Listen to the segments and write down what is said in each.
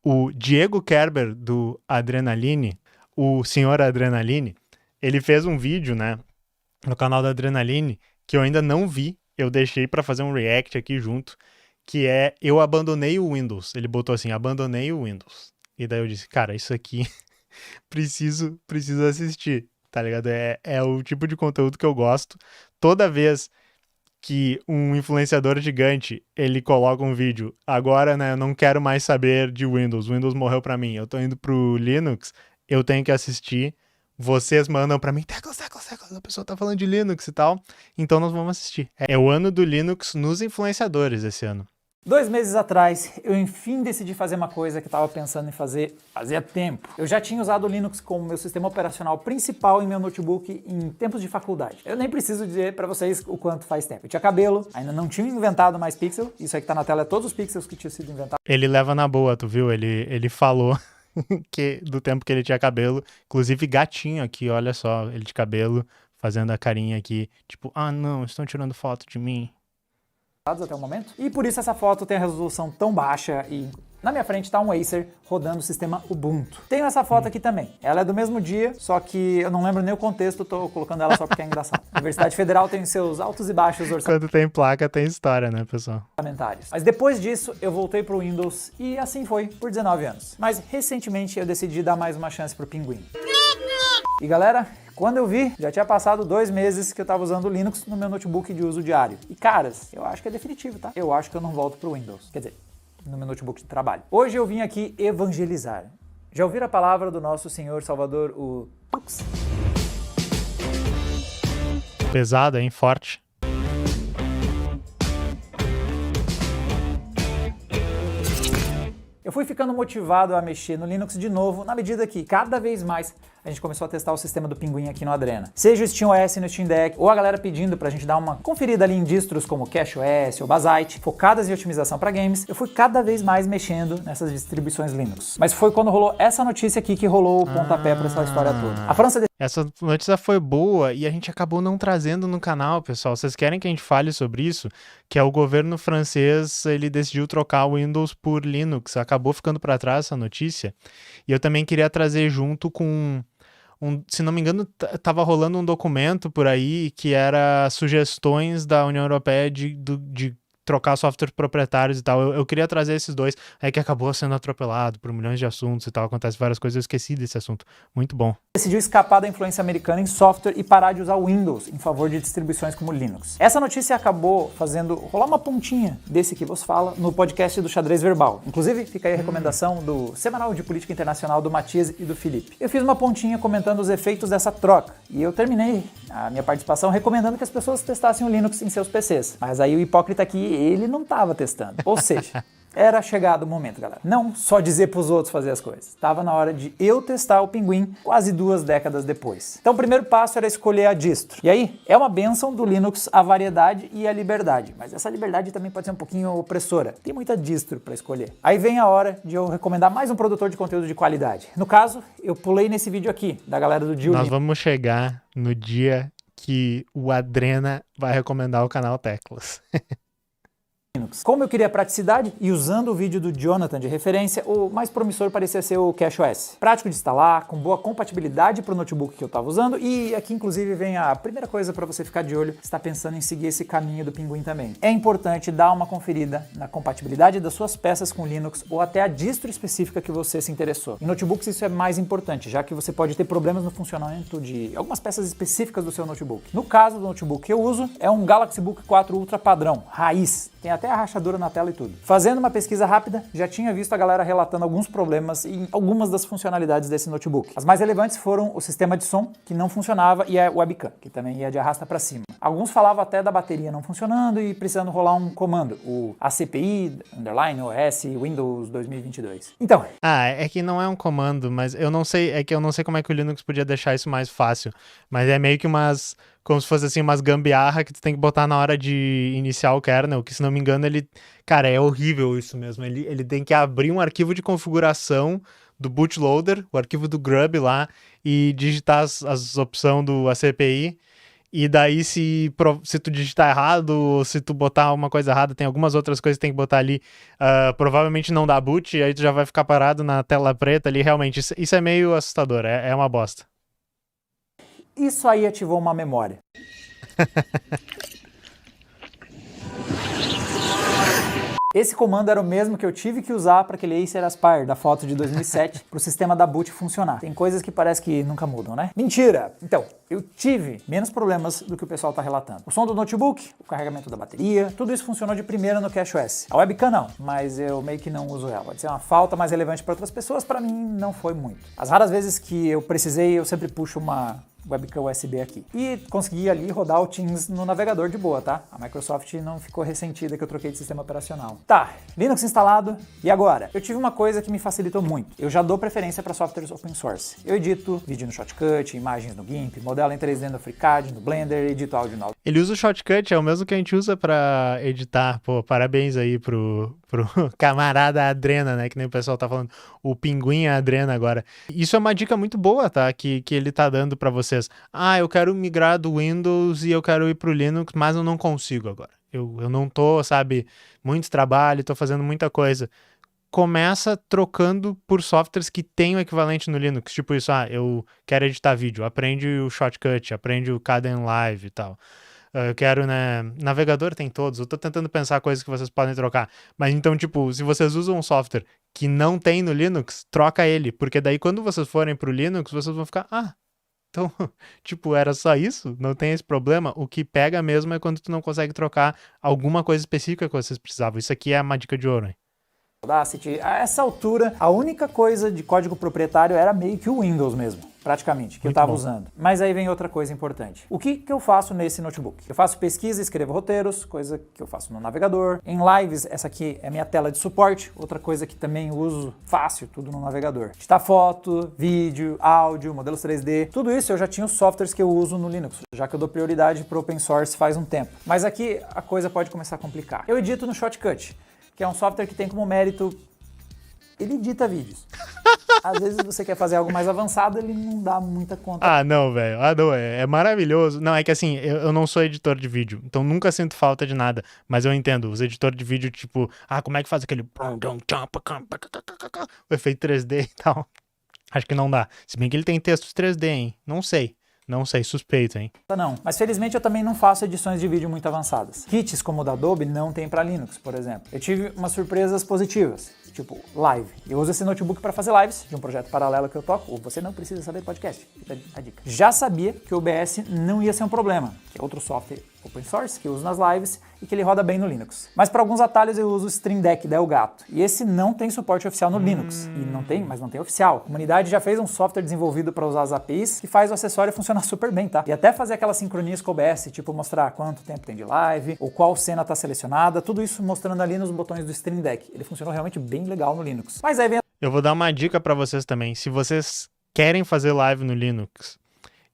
O Diego Kerber, do Adrenaline, o senhor Adrenaline, ele fez um vídeo, né, no canal da Adrenaline, que eu ainda não vi, eu deixei pra fazer um react aqui junto, que é Eu Abandonei o Windows. Ele botou assim, abandonei o Windows. E daí eu disse, cara, isso aqui preciso assistir, tá ligado? É o tipo de conteúdo que eu gosto. Toda vez que um influenciador gigante, ele coloca um vídeo, agora, né, eu não quero mais saber de Windows, Windows morreu pra mim, eu tô indo pro Linux, eu tenho que assistir, vocês mandam pra mim, Teclas, a pessoa tá falando de Linux e tal, então nós vamos assistir. É o ano do Linux nos influenciadores esse ano. 2 meses atrás, eu enfim decidi fazer uma coisa que eu estava pensando em fazer fazia tempo. Eu já tinha usado o Linux como meu sistema operacional principal em meu notebook em tempos de faculdade. Eu nem preciso dizer para vocês o quanto faz tempo. Eu tinha cabelo, ainda não tinha inventado mais pixel, isso aí que tá na tela é todos os pixels que tinham sido inventados. Ele leva na boa, tu viu? Ele falou que do tempo que ele tinha cabelo, inclusive gatinho aqui, olha só, ele de cabelo, fazendo a carinha aqui, tipo, ah não, estão tirando foto de mim. Até o momento. E por isso essa foto tem a resolução tão baixa e na minha frente está um Acer rodando o sistema Ubuntu. Tenho essa foto aqui também. Ela é do mesmo dia, só que eu não lembro nem o contexto, tô colocando ela só porque é engraçado. A Universidade Federal tem seus altos e baixos Quando tem placa, tem história, né, pessoal? Orçamentários. Mas depois disso, eu voltei pro Windows e assim foi por 19 anos. Mas recentemente eu decidi dar mais uma chance pro Pinguim. E galera, quando eu vi, já tinha passado 2 meses que eu tava usando o Linux no meu notebook de uso diário. E caras, eu acho que é definitivo, tá? Eu acho que eu não volto pro Windows. Quer dizer, no meu notebook de trabalho. Hoje eu vim aqui evangelizar. Já ouviram a palavra do nosso Senhor Salvador, o Tux? Pesada, hein? Forte. Eu fui ficando motivado a mexer no Linux de novo, na medida que cada vez mais a gente começou a testar o sistema do Pinguim aqui no Adrena. Seja o SteamOS no Steam Deck, ou a galera pedindo pra gente dar uma conferida ali em distros como CashOS ou Bazzite, focadas em otimização para games, eu fui cada vez mais mexendo nessas distribuições Linux. Mas foi quando rolou essa notícia aqui que rolou o pontapé pra essa história toda. A França... Essa notícia foi boa e a gente acabou não trazendo no canal, pessoal. Vocês querem que a gente fale sobre isso? Que é o governo francês, ele decidiu trocar o Windows por Linux. Acabou ficando para trás essa notícia. E eu também queria trazer junto com... se não me engano, tava rolando um documento por aí que era sugestões da União Europeia de trocar softwares proprietários e tal. Eu queria trazer esses dois, é que acabou sendo atropelado por milhões de assuntos e tal, acontece várias coisas, eu esqueci desse assunto. Muito bom. Decidiu escapar da influência americana em software e parar de usar o Windows em favor de distribuições como Linux. Essa notícia acabou fazendo rolar uma pontinha desse que vos fala no podcast do Xadrez Verbal. Inclusive, fica aí a recomendação do Semanal de Política Internacional do Matias e do Felipe. Eu fiz uma pontinha comentando os efeitos dessa troca e eu terminei a minha participação recomendando que as pessoas testassem o Linux em seus PCs. Mas aí o hipócrita aqui, ele não estava testando. Ou seja... Era chegado o momento, galera. Não só dizer pros outros fazer as coisas. Estava na hora de eu testar o Pinguim quase 2 décadas depois. Então o primeiro passo era escolher a distro. E aí, é uma bênção do Linux a variedade e a liberdade. Mas essa liberdade também pode ser um pouquinho opressora. Tem muita distro para escolher. Aí vem a hora de eu recomendar mais um produtor de conteúdo de qualidade. No caso, eu pulei nesse vídeo aqui, da galera do Dio. Nós vamos chegar no dia que o Adrena vai recomendar o canal Teclas. Como eu queria praticidade e usando o vídeo do Jonathan de referência, o mais promissor parecia ser o CashOS. Prático de instalar, com boa compatibilidade para o notebook que eu estava usando e aqui inclusive vem a primeira coisa para você ficar de olho se está pensando em seguir esse caminho do Pinguim também. É importante dar uma conferida na compatibilidade das suas peças com Linux ou até a distro específica que você se interessou. Em notebooks isso é mais importante, já que você pode ter problemas no funcionamento de algumas peças específicas do seu notebook. No caso do notebook que eu uso, é um Galaxy Book 4 Ultra padrão, raiz. Tem até a rachadura na tela e tudo. Fazendo uma pesquisa rápida, já tinha visto a galera relatando alguns problemas em algumas das funcionalidades desse notebook. As mais relevantes foram o sistema de som, que não funcionava, e a webcam, que também ia de arrasta para cima. Alguns falavam até da bateria não funcionando e precisando rolar um comando, o ACPI, _OS, Windows 2022. Então... é que não é um comando, mas eu não sei, é que eu não sei como é que o Linux podia deixar isso mais fácil, mas é meio que como se fosse assim, umas gambiarra que tu tem que botar na hora de iniciar o kernel, que se não me engano ele... Cara, é horrível isso mesmo. Ele tem que abrir um arquivo de configuração do bootloader, o arquivo do grub lá, e digitar as opções do ACPI, E daí, se tu digitar errado, ou se tu botar uma coisa errada, tem algumas outras coisas que tem que botar ali, provavelmente não dá boot, e aí tu já vai ficar parado na tela preta ali. Realmente, isso é meio assustador, é uma bosta. Isso aí ativou uma memória. Esse comando era o mesmo que eu tive que usar para aquele Acer Aspire da foto de 2007 para o sistema da boot funcionar. Tem coisas que parece que nunca mudam, né? Mentira! Então, eu tive menos problemas do que o pessoal está relatando. O som do notebook, o carregamento da bateria, tudo isso funcionou de primeira no CashOS. A webcam não, mas eu meio que não uso ela. Pode ser uma falta mais relevante para outras pessoas, para mim não foi muito. As raras vezes que eu precisei, eu sempre puxo uma webcam USB aqui. E consegui ali rodar o Teams no navegador de boa, tá? A Microsoft não ficou ressentida que eu troquei de sistema operacional. Tá, Linux instalado, e agora? Eu tive uma coisa que me facilitou muito. Eu já dou preferência para softwares open source. Eu edito vídeo no Shotcut, imagens no GIMP, modelo em 3D no FreeCAD, no Blender, edito áudio no... Ele usa o Shotcut, é o mesmo que a gente usa para editar. Pô, parabéns aí pro camarada Adrena, né? Que nem o pessoal tá falando, o pinguim Adrena agora. Isso é uma dica muito boa, tá? Que ele tá dando para vocês. Eu quero migrar do Windows e eu quero ir pro Linux, mas eu não consigo agora. Eu não tô, sabe, muito trabalho, tô fazendo muita coisa. Começa trocando por softwares que tem o equivalente no Linux. Tipo isso, eu quero editar vídeo, aprende o Shotcut, aprende o Kdenlive e tal. Eu quero, né, navegador tem todos, eu tô tentando pensar coisas que vocês podem trocar. Mas então, tipo, se vocês usam um software que não tem no Linux, troca ele, porque daí quando vocês forem pro Linux, vocês vão ficar, então, tipo, era só isso? Não tem esse problema? O que pega mesmo é quando tu não consegue trocar alguma coisa específica que vocês precisavam. Isso aqui é uma dica de ouro, hein? Audacity, a essa altura, a única coisa de código proprietário era meio que o Windows mesmo, praticamente, que eu estava usando. Mas aí vem outra coisa importante. O que eu faço nesse notebook? Eu faço pesquisa, escrevo roteiros, coisa que eu faço no navegador. Em lives, essa aqui é minha tela de suporte, outra coisa que também uso fácil, tudo no navegador. Editar foto, vídeo, áudio, modelos 3D, tudo isso eu já tinha os softwares que eu uso no Linux, já que eu dou prioridade para o open source faz um tempo. Mas aqui a coisa pode começar a complicar. Eu edito no Shotcut, que é um software que tem como mérito, ele edita vídeos. Às vezes você quer fazer algo mais avançado, ele não dá muita conta. Não, velho. Não, é maravilhoso. Não, é que assim, eu não sou editor de vídeo, então nunca sinto falta de nada. Mas eu entendo, os editores de vídeo, tipo, como é que faz aquele o efeito 3D e tal. Acho que não dá. Se bem que ele tem textos 3D, hein? Não sei, suspeito, hein? Não, mas felizmente eu também não faço edições de vídeo muito avançadas. Kits como o da Adobe não tem para Linux, por exemplo. Eu tive umas surpresas positivas, tipo live. Eu uso esse notebook para fazer lives de um projeto paralelo que eu toco, ou você não precisa saber podcast, fica a dica. Já sabia que o OBS não ia ser um problema, que é outro software open source que eu uso nas lives e que ele roda bem no Linux. Mas para alguns atalhos eu uso o Stream Deck da Elgato, e esse não tem suporte oficial no Linux. E não tem oficial. A comunidade já fez um software desenvolvido para usar as APIs que faz o acessório funcionar super bem, tá? E até fazer aquelas sincronias com o OBS, tipo mostrar quanto tempo tem de live, ou qual cena está selecionada, tudo isso mostrando ali nos botões do Stream Deck. Ele funcionou realmente bem legal no Linux. Mas aí vem... Eu vou dar uma dica para vocês também. Se vocês querem fazer live no Linux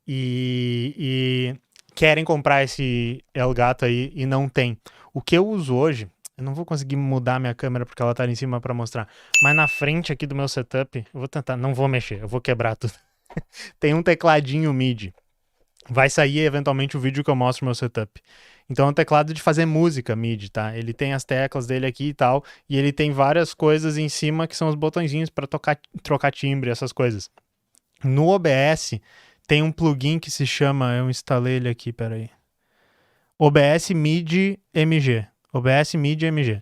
e querem comprar esse Elgato aí e não tem. O que eu uso hoje, eu não vou conseguir mudar minha câmera porque ela tá ali em cima para mostrar, mas na frente aqui do meu setup, eu vou tentar, não vou mexer, eu vou quebrar tudo. Tem um tecladinho MIDI. Vai sair eventualmente o vídeo que eu mostro no meu setup. Então é um teclado de fazer música MIDI, tá? Ele tem as teclas dele aqui e tal, e ele tem várias coisas em cima que são os botõezinhos para trocar timbre, essas coisas. No OBS tem um plugin que se chama, eu instalei ele aqui, peraí. OBS MIDI MG. OBS MIDI MG.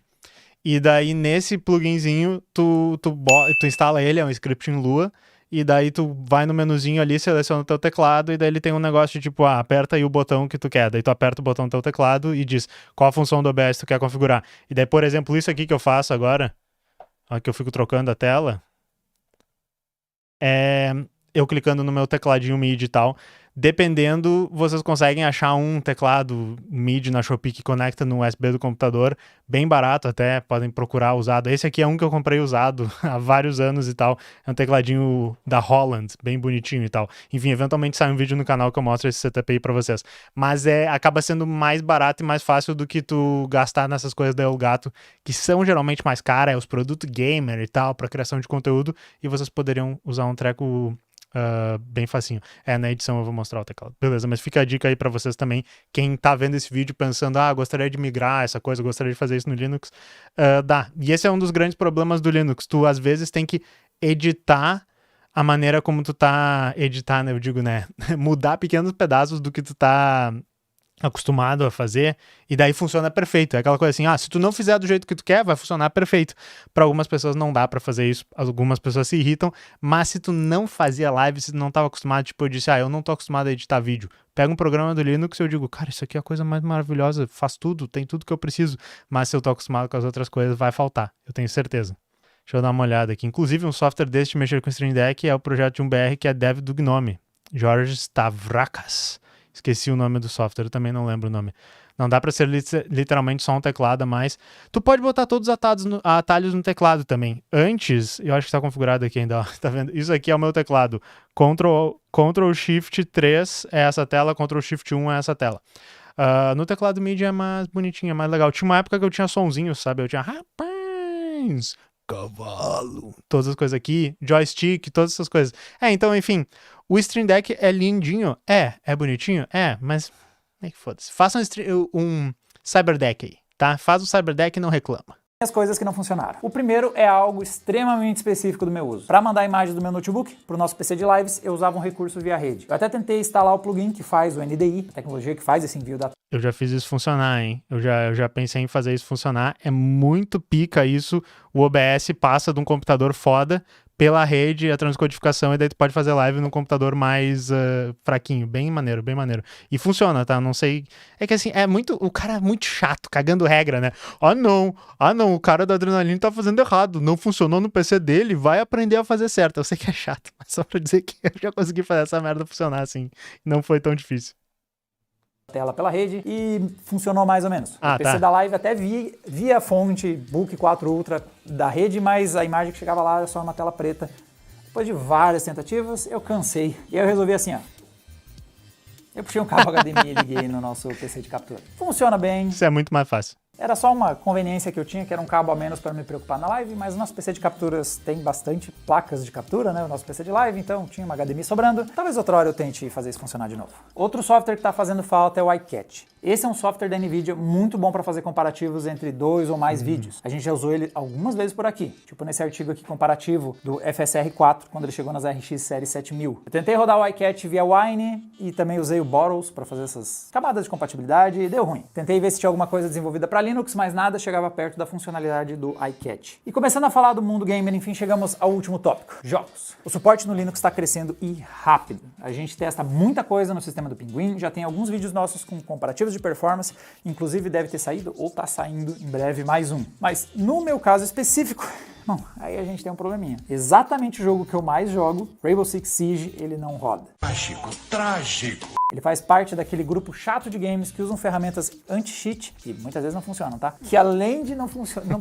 E daí nesse pluginzinho tu instala ele, é um script em Lua, e daí tu vai no menuzinho ali, seleciona o teu teclado, e daí ele tem um negócio de tipo, aperta aí o botão que tu quer. Daí tu aperta o botão do teu teclado e diz qual a função do OBS tu quer configurar. E daí, por exemplo, isso aqui que eu faço agora, ó, que eu fico trocando a tela, eu clicando no meu tecladinho MIDI e tal. Dependendo, vocês conseguem achar um teclado MIDI na Shopee que conecta no USB do computador, bem barato até, podem procurar usado. Esse aqui é um que eu comprei usado há vários anos e tal, é um tecladinho da Holland, bem bonitinho e tal. Enfim, eventualmente sai um vídeo no canal que eu mostro esse setup aí pra vocês. Mas acaba sendo mais barato e mais fácil do que tu gastar nessas coisas da Elgato, que são geralmente mais caras, os produtos gamer e tal, pra criação de conteúdo, e vocês poderiam usar um treco bem facinho. Na edição eu vou mostrar. mostrar o teclado. Beleza, mas fica a dica aí pra vocês também, quem tá vendo esse vídeo pensando, gostaria de migrar essa coisa, gostaria de fazer isso no Linux, dá. E esse é um dos grandes problemas do Linux, tu às vezes tem que editar a maneira como tu tá, editar, né, eu digo, né, mudar pequenos pedaços do que tu tá acostumado a fazer, e daí funciona perfeito. É aquela coisa assim, se tu não fizer do jeito que tu quer, vai funcionar perfeito. Para algumas pessoas não dá para fazer isso, algumas pessoas se irritam, mas se tu não fazia live, se tu não estava acostumado, tipo, eu disse, eu não tô acostumado a editar vídeo. Pega um programa do Linux e eu digo, cara, isso aqui é a coisa mais maravilhosa, faz tudo, tem tudo que eu preciso, mas se eu tô acostumado com as outras coisas, vai faltar, eu tenho certeza. Deixa eu dar uma olhada aqui. Inclusive, um software desse de mexer com o Stream Deck é o projeto de um BR que é dev do Gnome, Jorge Stavrakas. Esqueci o nome do software, eu também não lembro o nome. Não dá para ser literalmente só um teclado, mas tu pode botar todos os atalhos no teclado também. Antes, eu acho que está configurado aqui ainda, ó, tá vendo? Isso aqui é o meu teclado. Ctrl Shift 3 é essa tela, Ctrl Shift 1 é essa tela. No teclado MIDI é mais bonitinho, é mais legal. Tinha uma época que eu tinha sonzinho, sabe? Eu tinha rapaz, cavalo, todas as coisas aqui, joystick, todas essas coisas. Então, enfim, o Stream Deck é lindinho, é bonitinho, mas que foda-se. Faça um Cyberdeck aí, tá? Faz o Cyberdeck e não reclama. As coisas que não funcionaram. O primeiro é algo extremamente específico do meu uso. Para mandar imagens do meu notebook para o nosso PC de lives, eu usava um recurso via rede. Eu até tentei instalar o plugin que faz o NDI, a tecnologia que faz esse envio da... Eu já fiz isso funcionar, hein? Eu já pensei em fazer isso funcionar. É muito pica isso. O OBS passa de um computador foda pela rede, a transcodificação, e daí tu pode fazer live num computador mais fraquinho. Bem maneiro, bem maneiro. E funciona, tá? Não sei... É que assim, o cara é muito chato, cagando regra, né? Não, o cara da Adrenaline tá fazendo errado. Não funcionou no PC dele, vai aprender a fazer certo. Eu sei que é chato, mas só pra dizer que eu já consegui fazer essa merda funcionar assim. Não foi tão difícil. Tela pela rede e funcionou mais ou menos. O PC tá. da live até via a fonte Book 4 Ultra da rede, mas a imagem que chegava lá era só uma tela preta. Depois de várias tentativas, eu cansei. E aí eu resolvi assim, eu puxei um cabo HDMI e liguei no nosso PC de captura. Funciona bem. Isso é muito mais fácil. Era só uma conveniência que eu tinha, que era um cabo a menos para me preocupar na live, mas o nosso PC de capturas tem bastante placas de captura, né? O nosso PC de live, então tinha uma HDMI sobrando. Talvez outra hora eu tente fazer isso funcionar de novo. Outro software que está fazendo falta é o iCat. Esse é um software da NVIDIA muito bom para fazer comparativos entre 2 ou mais vídeos. A gente já usou ele algumas vezes por aqui, tipo nesse artigo aqui comparativo do FSR4, quando ele chegou nas RX Série 7000. Eu tentei rodar o iCat via Wine e também usei o Bottles para fazer essas camadas de compatibilidade e deu ruim. Tentei ver se tinha alguma coisa desenvolvida para Linux, mas nada chegava perto da funcionalidade do iCat. E começando a falar do mundo gamer, enfim, chegamos ao último tópico, jogos. O suporte no Linux está crescendo e rápido. A gente testa muita coisa no sistema do Pinguim, já tem alguns vídeos nossos com comparativos de performance, inclusive deve ter saído ou está saindo em breve mais um. Mas no meu caso específico, bom, aí a gente tem um probleminha. Exatamente o jogo que eu mais jogo, Rainbow Six Siege, ele não roda. Trágico. Ele faz parte daquele grupo chato de games que usam ferramentas anti-cheat, que muitas vezes não funcionam, tá? Que além de não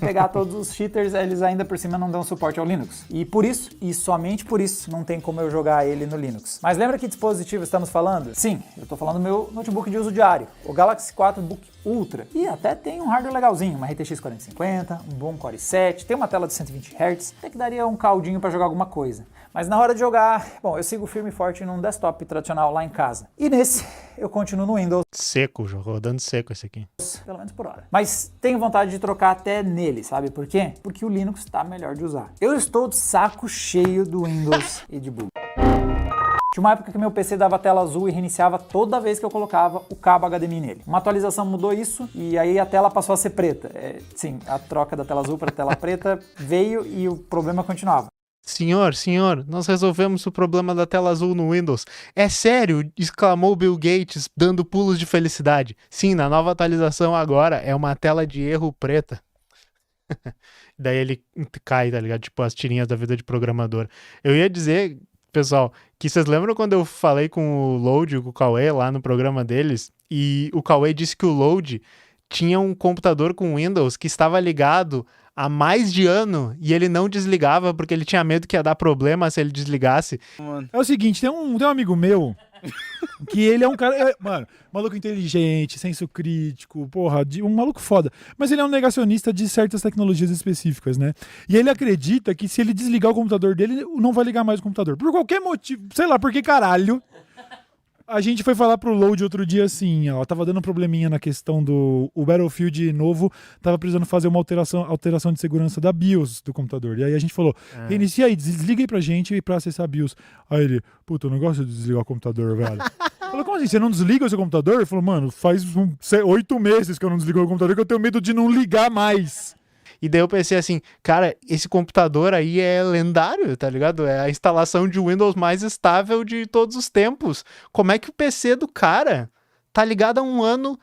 pegar todos os cheaters, eles ainda por cima não dão suporte ao Linux. E por isso, e somente por isso, não tem como eu jogar ele no Linux. Mas lembra que dispositivo estamos falando? Sim, eu tô falando do meu notebook de uso diário, o Galaxy 4 Book Ultra. E até tem um hardware legalzinho, uma RTX 4050, um bom Core i7, tem uma tela de 120 Hz, até que daria um caldinho para jogar alguma coisa. Mas na hora de jogar, bom, eu sigo firme e forte num desktop tradicional lá em casa. E nesse, eu continuo no Windows. Seco, rodando seco esse aqui. Pelo menos por hora. Mas tenho vontade de trocar até nele, sabe por quê? Porque o Linux tá melhor de usar. Eu estou de saco cheio do Windows e de bug. Tinha uma época que meu PC dava tela azul e reiniciava toda vez que eu colocava o cabo HDMI nele. Uma atualização mudou isso e aí a tela passou a ser preta. Sim, a troca da tela azul para a tela preta veio e o problema continuava. Senhor, nós resolvemos o problema da tela azul no Windows. É sério? Exclamou Bill Gates, dando pulos de felicidade. Sim, na nova atualização agora é uma tela de erro preta. Daí ele cai, tá ligado? Tipo as tirinhas da vida de programador. Eu ia dizer, pessoal, que vocês lembram quando eu falei com o Load, com o Cauê, lá no programa deles, e o Cauê disse que o Load tinha um computador com Windows que estava ligado há mais de ano e ele não desligava porque ele tinha medo que ia dar problema se ele desligasse. É o seguinte, tem um amigo meu que ele é um cara, mano, maluco inteligente, senso crítico, porra, um maluco foda. Mas ele é um negacionista de certas tecnologias específicas, né? E ele acredita que se ele desligar o computador dele, não vai ligar mais o computador. Por qualquer motivo, sei lá, porque caralho. A gente foi falar pro Load outro dia assim, ó, tava dando um probleminha na questão do o Battlefield novo, tava precisando fazer uma alteração de segurança da BIOS do computador. E aí a gente falou, reinicia aí, desliga aí pra gente pra acessar a BIOS. Aí ele, puta, eu não gosto de desligar o computador, velho. Falou, como assim, você não desliga o seu computador? Ele falou, mano, faz 8 meses que eu não desligo o computador que eu tenho medo de não ligar mais. E daí eu pensei assim, cara, esse computador aí é lendário, tá ligado? É a instalação de Windows mais estável de todos os tempos. Como é que o PC do cara tá ligado há um ano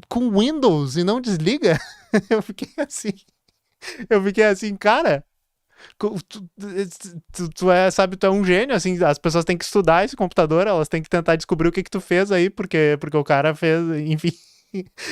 com Windows e não desliga? Eu fiquei assim, cara, tu é um gênio, assim, as pessoas têm que estudar esse computador, elas têm que tentar descobrir o que tu fez aí, porque o cara fez, enfim.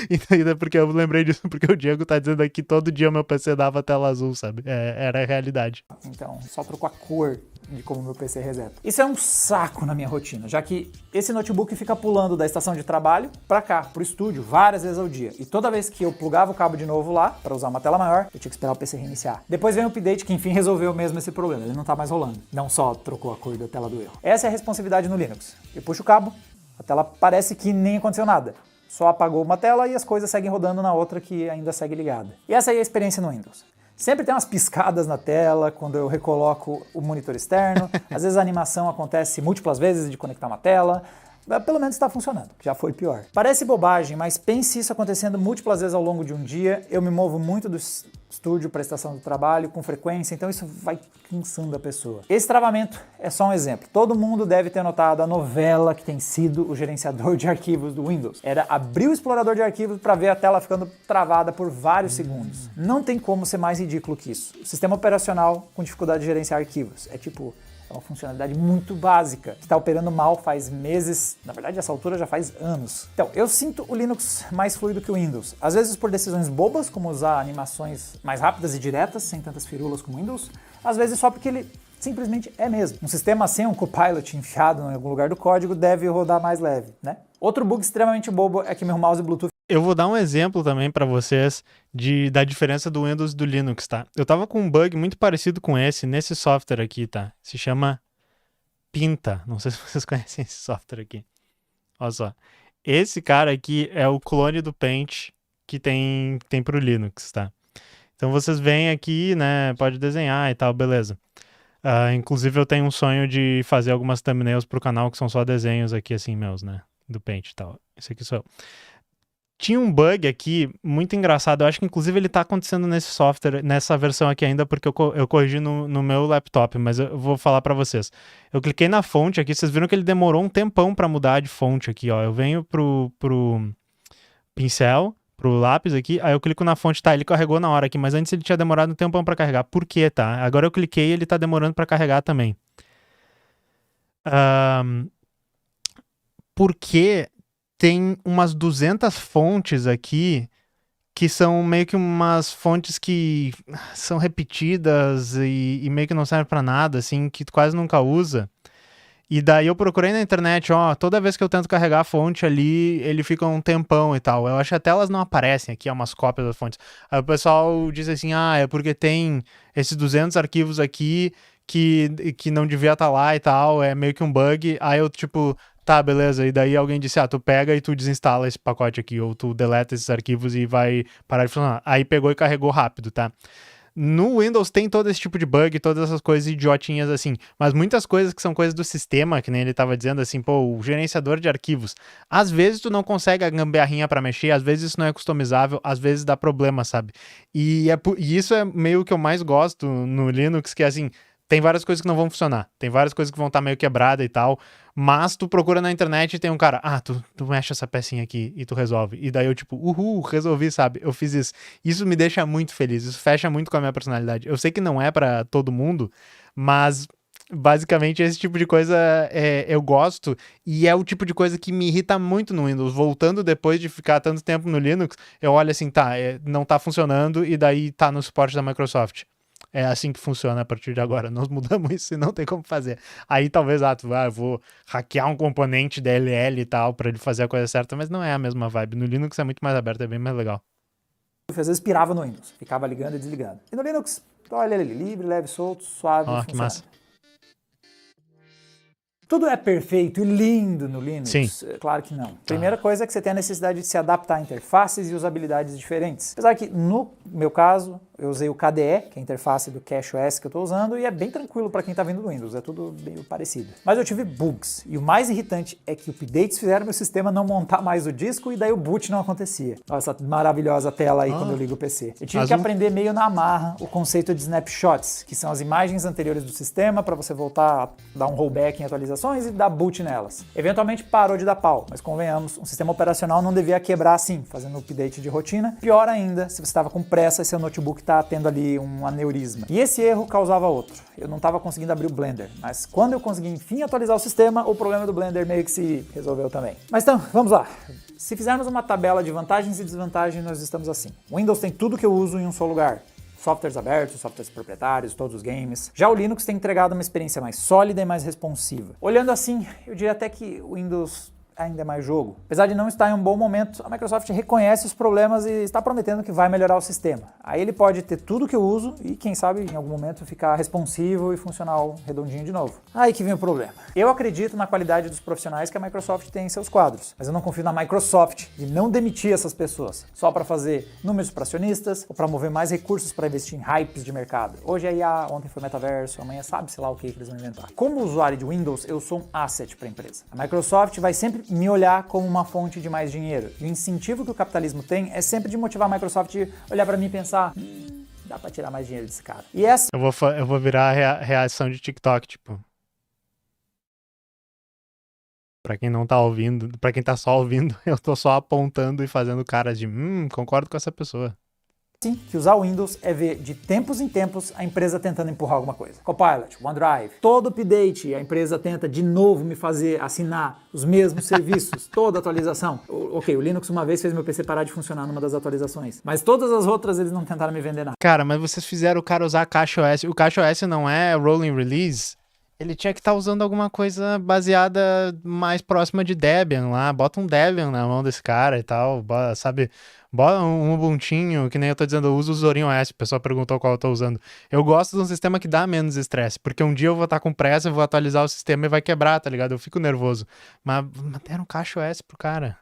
E daí, porque eu lembrei disso, porque o Diego tá dizendo aqui que todo dia meu PC dava tela azul, sabe? Era a realidade. Então, só trocou a cor de como meu PC reseta. Isso é um saco na minha rotina, já que esse notebook fica pulando da estação de trabalho pra cá, pro estúdio, várias vezes ao dia. E toda vez que eu plugava o cabo de novo lá, pra usar uma tela maior, eu tinha que esperar o PC reiniciar. Depois veio um update que enfim resolveu mesmo esse problema, ele não tá mais rolando. Não só trocou a cor da tela do erro. Essa é a responsividade no Linux. Eu puxo o cabo, a tela parece que nem aconteceu nada. Só apagou uma tela e as coisas seguem rodando na outra que ainda segue ligada. E essa aí é a experiência no Windows. Sempre tem umas piscadas na tela quando eu recoloco o monitor externo. Às vezes a animação acontece múltiplas vezes de conectar uma tela. Pelo menos está funcionando, já foi pior. Parece bobagem, mas pense isso acontecendo múltiplas vezes ao longo de um dia. Eu me movo muito do estúdio para a estação do trabalho com frequência, então isso vai cansando a pessoa. Esse travamento é só um exemplo. Todo mundo deve ter notado a novela que tem sido o gerenciador de arquivos do Windows. Era abrir o explorador de arquivos para ver a tela ficando travada por vários segundos. Não tem como ser mais ridículo que isso. O sistema operacional com dificuldade de gerenciar arquivos. É uma funcionalidade muito básica, que está operando mal faz meses, na verdade essa altura já faz anos. Então, eu sinto o Linux mais fluido que o Windows, às vezes por decisões bobas, como usar animações mais rápidas e diretas, sem tantas firulas como o Windows, às vezes só porque ele simplesmente é mesmo. Um sistema sem um Copilot enfiado em algum lugar do código deve rodar mais leve, né? Outro bug extremamente bobo é que meu mouse Bluetooth... Eu vou dar um exemplo também pra vocês da diferença do Windows e do Linux, tá? Eu tava com um bug muito parecido com esse, nesse software aqui, tá? Se chama Pinta. Não sei se vocês conhecem esse software aqui. Olha só. Esse cara aqui é o clone do Paint que tem pro Linux, tá? Então vocês vêm aqui, né? Pode desenhar e tal, beleza. Inclusive eu tenho um sonho de fazer algumas thumbnails pro canal que são só desenhos aqui, assim, meus, né? Do Paint e tal. Esse aqui sou eu. Tinha um bug aqui muito engraçado, eu acho que inclusive ele tá acontecendo nesse software, nessa versão aqui ainda, porque eu corrigi no meu laptop, mas eu vou falar pra vocês. Eu cliquei na fonte aqui, vocês viram que ele demorou um tempão pra mudar de fonte aqui, ó. Eu venho pro pincel, pro lápis aqui, aí eu clico na fonte, tá, ele carregou na hora aqui, mas antes ele tinha demorado um tempão pra carregar. Por quê, tá? Agora eu cliquei e ele tá demorando pra carregar também. Porque tem umas 200 fontes aqui que são meio que umas fontes que são repetidas e meio que não servem pra nada, assim, que tu quase nunca usa. E daí eu procurei na internet, ó, toda vez que eu tento carregar a fonte ali, ele fica um tempão e tal. Eu acho que até elas não aparecem aqui, umas cópias das fontes. Aí o pessoal diz assim, é porque tem esses 200 arquivos aqui que não devia estar lá e tal, é meio que um bug. Aí eu, tipo, tá, beleza. E daí alguém disse, tu pega e tu desinstala esse pacote aqui, ou tu deleta esses arquivos e vai parar de funcionar. Aí pegou e carregou rápido, tá? No Windows tem todo esse tipo de bug, todas essas coisas idiotinhas assim, mas muitas coisas que são coisas do sistema, que nem ele tava dizendo assim, pô, o gerenciador de arquivos, às vezes tu não consegue a gambiarrinha pra mexer, às vezes isso não é customizável, às vezes dá problema, sabe? E isso é meio que eu mais gosto no Linux, que é assim, tem várias coisas que não vão funcionar, tem várias coisas que vão estar meio quebradas e tal, mas tu procura na internet e tem um cara, tu mexe essa pecinha aqui e tu resolve. E daí eu tipo, resolvi, sabe? Eu fiz isso. Isso me deixa muito feliz, isso fecha muito com a minha personalidade. Eu sei que não é pra todo mundo, mas basicamente esse tipo de coisa eu gosto e é o tipo de coisa que me irrita muito no Windows. Voltando depois de ficar tanto tempo no Linux, eu olho assim, não tá funcionando e daí tá no suporte da Microsoft. É assim que funciona a partir de agora. Nós mudamos isso e não tem como fazer. Aí talvez, eu vou hackear um componente DLL e tal pra ele fazer a coisa certa, mas não é a mesma vibe. No Linux é muito mais aberto, é bem mais legal. Às vezes pirava no Windows, ficava ligando e desligando. E no Linux, olha ele livre, leve, solto, suave, Que massa. Tudo é perfeito e lindo no Linux? Sim. Claro que não. Primeira coisa é que você tem a necessidade de se adaptar a interfaces e usabilidades diferentes. Apesar que, no meu caso, eu usei o KDE, que é a interface do CashOS que eu estou usando, e é bem tranquilo para quem está vindo do Windows, é tudo meio parecido. Mas eu tive bugs, e o mais irritante é que updates fizeram meu sistema não montar mais o disco e daí o boot não acontecia. Olha essa maravilhosa tela aí quando eu ligo o PC. Eu tive que aprender meio na marra o conceito de snapshots, que são as imagens anteriores do sistema para você voltar a dar um rollback em atualizações e dar boot nelas. Eventualmente parou de dar pau, mas convenhamos, um sistema operacional não devia quebrar assim, fazendo update de rotina. Pior ainda, se você estava com pressa e seu notebook está tendo ali um aneurisma. E esse erro causava outro. Eu não estava conseguindo abrir o Blender, mas quando eu consegui enfim atualizar o sistema, o problema do Blender meio que se resolveu também. Mas então, vamos lá. Se fizermos uma tabela de vantagens e desvantagens, nós estamos assim. O Windows tem tudo que eu uso em um só lugar. Softwares abertos, softwares proprietários, todos os games. Já o Linux tem entregado uma experiência mais sólida e mais responsiva. Olhando assim, eu diria até que o Windows ainda é mais jogo. Apesar de não estar em um bom momento, a Microsoft reconhece os problemas e está prometendo que vai melhorar o sistema. Aí ele pode ter tudo que eu uso e, quem sabe, em algum momento ficar responsivo e funcional redondinho de novo. Aí que vem o problema. Eu acredito na qualidade dos profissionais que a Microsoft tem em seus quadros, mas eu não confio na Microsoft de não demitir essas pessoas, só para fazer números para acionistas ou para mover mais recursos para investir em hypes de mercado. Hoje é IA, ontem foi metaverso, amanhã sabe, sei lá o que eles vão inventar. Como usuário de Windows, eu sou um asset para a empresa. A Microsoft vai sempre me olhar como uma fonte de mais dinheiro. E o incentivo que o capitalismo tem é sempre de motivar a Microsoft a olhar para mim e pensar, dá para tirar mais dinheiro desse cara. E essa... Eu vou virar a reação de TikTok, tipo... Pra quem não tá ouvindo, pra quem tá só ouvindo, eu tô só apontando e fazendo caras de, concordo com essa pessoa. Sim, que usar o Windows é ver de tempos em tempos a empresa tentando empurrar alguma coisa. Copilot, OneDrive, todo update a empresa tenta de novo me fazer assinar os mesmos serviços, toda atualização. Ok, o Linux uma vez fez meu PC parar de funcionar numa das atualizações, mas todas as outras eles não tentaram me vender nada. Cara, mas vocês fizeram o cara usar a CashOS. O CashOS não é rolling release? Ele tinha que estar usando alguma coisa baseada mais próxima de Debian lá. Bota um Debian na mão desse cara e tal, sabe? Bota um Ubuntu, que nem eu tô dizendo, eu uso o Zorin OS, o pessoal perguntou qual eu tô usando. Eu gosto de um sistema que dá menos estresse, porque um dia eu vou estar com pressa, eu vou atualizar o sistema e vai quebrar, tá ligado? Eu fico nervoso. Mas deram um CashOS pro cara.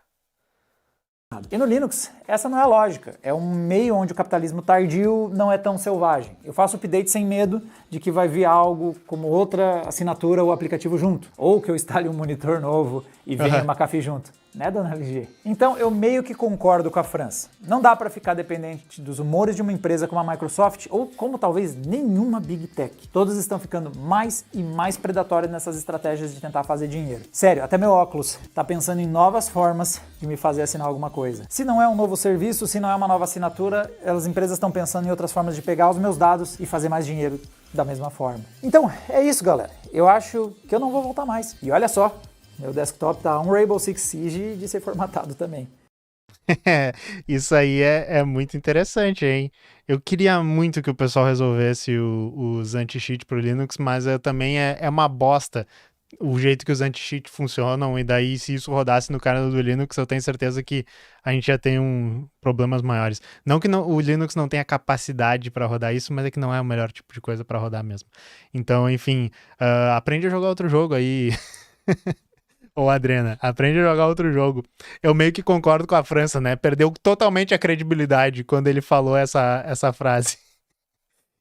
E no Linux, essa não é a lógica. É um meio onde o capitalismo tardio não é tão selvagem. Eu faço update sem medo de que vai vir algo como outra assinatura ou aplicativo junto. Ou que eu instale um monitor novo e venha uma McAfee junto. Né, dona LG? Então eu meio que concordo com a França. Não dá para ficar dependente dos humores de uma empresa como a Microsoft ou como talvez nenhuma Big Tech. Todos estão ficando mais e mais predatórios nessas estratégias de tentar fazer dinheiro. Sério, até meu óculos tá pensando em novas formas de me fazer assinar alguma coisa. Se não é um novo serviço, se não é uma nova assinatura, as empresas estão pensando em outras formas de pegar os meus dados e fazer mais dinheiro da mesma forma. Então, é isso, galera. Eu acho que eu não vou voltar mais. E olha só, meu desktop tá um Rainbow Six Siege de ser formatado também. Isso aí é muito interessante, hein? Eu queria muito que o pessoal resolvesse os anti-cheat pro Linux, mas também é uma bosta o jeito que os anti-cheat funcionam, e daí se isso rodasse no kernel do Linux, eu tenho certeza que a gente já tem problemas maiores. Não que o Linux não tenha capacidade para rodar isso, mas é que não é o melhor tipo de coisa para rodar mesmo. Então, enfim, aprende a jogar outro jogo aí... Ô, Adrena, aprende a jogar outro jogo. Eu meio que concordo com a França, né? Perdeu totalmente a credibilidade quando ele falou essa frase.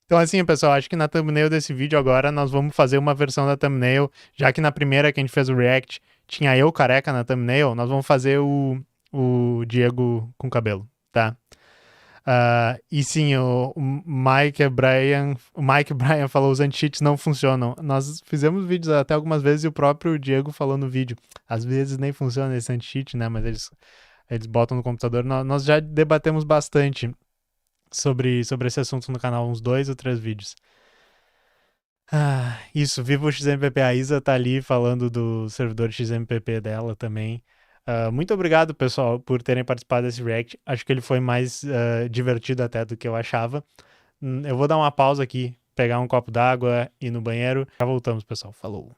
Então, assim, pessoal, acho que na thumbnail desse vídeo agora nós vamos fazer uma versão da thumbnail, já que na primeira que a gente fez o react tinha eu careca na thumbnail, nós vamos fazer o Diego com cabelo, tá? E sim, o Mike Bryan falou os anti-cheats não funcionam. Nós fizemos vídeos até algumas vezes e o próprio Diego falou no vídeo. Às vezes nem funciona esse anti-cheat, né? Mas eles botam no computador. Nós já debatemos bastante sobre esse assunto no canal, uns 2 ou 3 vídeos. Isso, viva o XMPP. A Isa tá ali falando do servidor XMPP dela também. Muito obrigado, pessoal, por terem participado desse react. Acho que ele foi mais divertido até do que eu achava. Eu vou dar uma pausa aqui, pegar um copo d'água, ir no banheiro. Já voltamos, pessoal. Falou!